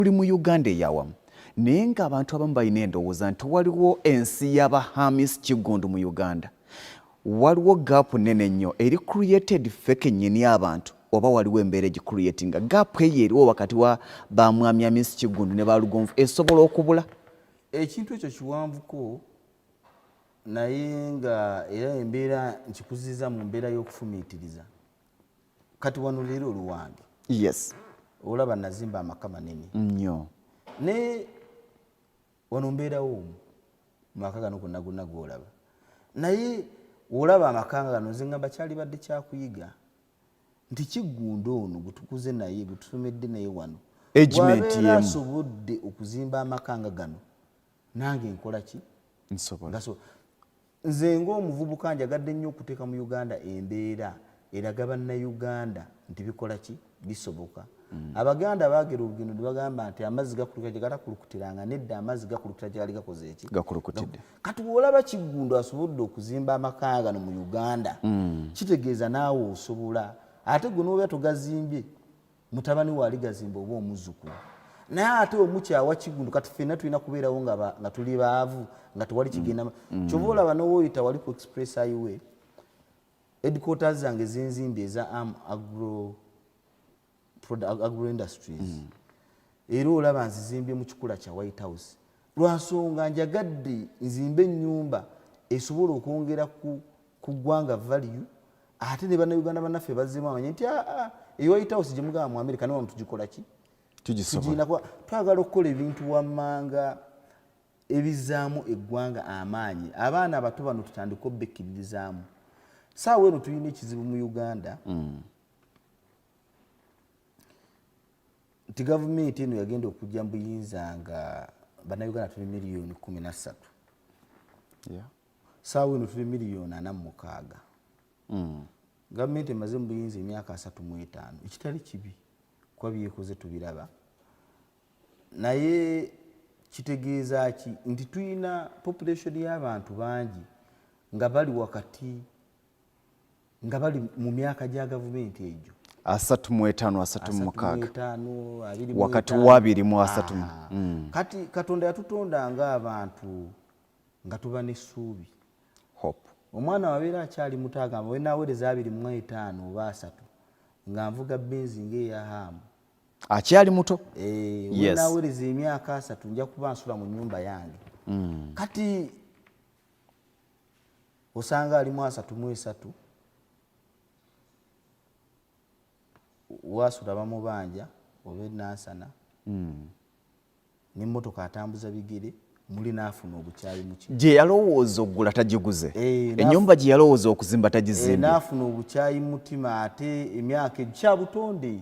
tuli mu Uganda eyawamu naye ng'abantu abamu balina endowooza nti waliwo ensi y'abahamis Kigundu mu Uganda, waliwo gaapu nnene nnyo eri created ffe kennyini abantu, oba waliwo embeera egicreatinga gaapu eyo eriwo wakati wa bamwami Hamis Kigundu ne Balugonvu esobola okubula? Ekintu ekyo kiwanvuko naye nga era embeera nkikuziza mu mbeera y'okufumiitiriza. Kati wano leero Luwange, yes, olaba nazimba amaka manene nnyo ne wano mbeerawo omu maka gano gonna gw'olaba, naye olaba amaka gano nze ngamba kyali badde kyakuyiga nti Kigundu ono gutukuze naye gutusomedde naye wano wabeera asobodde okuzimba amaka gano nange nkola ki nsobola. Nze ng'omuvubuka njagadde nnyo okuteeka mu Uganda embeera eraga bannayuganda nti bikola ki bisoboka. Abaganda baagera olugendo ne bagamba nti amazzi gakulukira gye gatakulukutiranga, nedda amazzi gakulukira gye gali gakoze eki gakulukutidde. Kati bw'olaba Kigundu asobodde okuzimba amaka gano mu Uganda kitegeeza naawe osobola. Ate gwe n'oba togazimbye mutabani waali gazimba oba omuzzukulu, naye ate omukyawa Kigundu kati ffenna tulina kubeerawo nga tuli baavu nga tewali kigenda. Kyova olaba n'owooyita wali ku Express Highway headquarters zange zenzimbi eza agro industries era olaba nzizimbye mu kikula kya White House lwansonga njagadde nzimbe ennyumba esobola okwongera ku ggwanga value, ate ne bannayuganda bannaffe bazzeemu amanye nti e White House gye mugamba mu America ne wano tugikola ki tugisobola. Twagala okukola ebintu wammanga ebizaamu eggwanga amaanyi. Abaana abato bano tutandika obbekkiririzaamu. Saawa eno tulina ekizibu mu Uganda nti gavumenti eno yagenda okujja mu buyinza nga bannayuganda tuli miliyoni 13. Saawa eno tuli miliyoni 46. Gavumenti emaze mu buyinza emyaka 35, ekitali kibi kuba byekoze tubiraba, naye kitegeeza ki nti tulina population y'abantu bangi nga bali wakati nga bali mu myaka gya gavumenti egyo 35 wakati wa 23. Kati Katonda yatutonda ng'abantu nga tuba n'essuubi. Hope. Omwana wabeera akyali muto agamba we naaweereza 25 oba 3 nga nvuga benzi ng'eya Hamu. Akyali muto? We naaweereza emyaka 3 nja kuba nsula mu nnyumba yange. Kati osanga alimu 33 wasula bamubanja oba enansana n'emmotoka atambuza bigere muli naafuna obukyayi mu kigo. Gye yalowooza oggula tagiguze, ennyumba gye yalowooza okuzimba tagizimbye. Naafuna obukyayi mu mutima, ate emyaka ekya butonde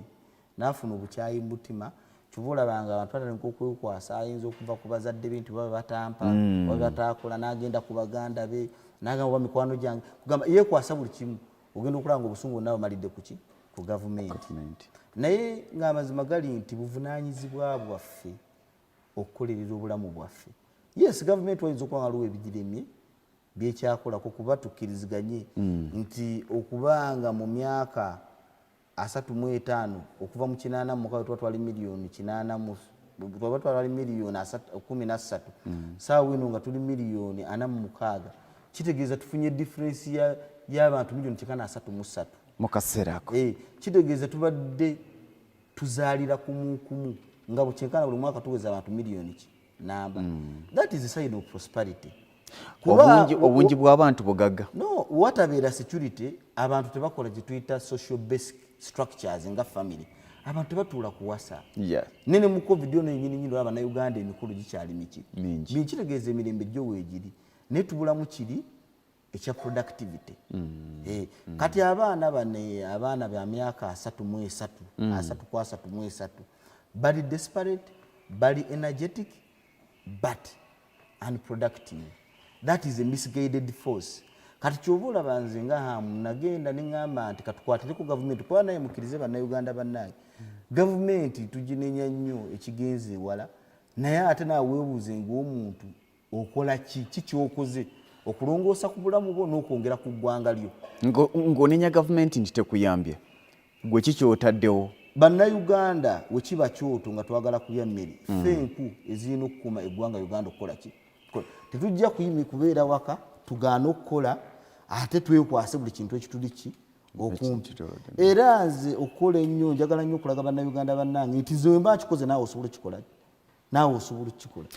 naafuna obukyayi mu mutima. Kyova olabanga abantu batandika okwekwasa, ayinza okuva ku bazadde be nti baba batampa oba bataakola, n'agenda ku baganda be n'agamba mikwano gyange kugamba yeekwasa buli kimu. Ogenda okulaba nga obusungu bonna bumalidde ku ki ku gavumenti. Naye ng'amazima gali nti buvunaanyizibwa bwaffe okukolerera obulamu bwaffe. Yes, gavumenti wayinza okuba nga waliwo ebigiremye byekyakolako kuba tukkiriziganye nti okubanga mu myaka 35 okuva mu 86 tuba twali miliyoni 8 tuba twali miliyoni 13 saawa eno nga tuli miliyoni 46 kitegeeza tufunye difference y'abantu miliyoni 933 mu kaseera ako. Kitegeeza tubadde tuzaalira kumu nga bukyenkana buli mwaka tuweza abantu miliyoni namba. That is a sign of prosperity. Obungi bw'abantu bugagga. No, watabeera security abantu tebakola gye tuyita social basic structures nga family. Abantu tebatuula kuwasa. Nene mu COVID ono ennyini Abannayuganda emikulu gikyali mingi. Kitegeeza emirembe gyo weegiri naye tubulamu kiri ekya productivity. Kati abaana ba myaka 33 bali desperate, bali energetic but unproductive. That is a misguided force. Kati kyova olaba nze nga Hamu nagenda ne ŋŋamba nti katukwatireko gavumenti kuba naye mukkirize bannayuganda bannaye. Gavumenti tuginenya nnyo ekigenze ewala, naye ate naawe weebuuze ng'omuntu okola ki kyokoze okulongoosa ku bulamu bwo n'okwongera ku ggwanga lyo. Ng'onenya gavumenti nti tekuyambye, gwe ki ky'otaddewo bannayuganda we kiba kyoto nga twagala kulya mmere ffe enku ezirina okukuuma eggwanga Uganda okukola ki tetujja kubeera waka tugaana okukola ate twekwase buli kintu ekituli ki okumpi era nze okukola ennyo njagala nnyo okulaga bannayuganda bannange nti ze mba kikoze naawe osobola okukikola naawe osobola okukikola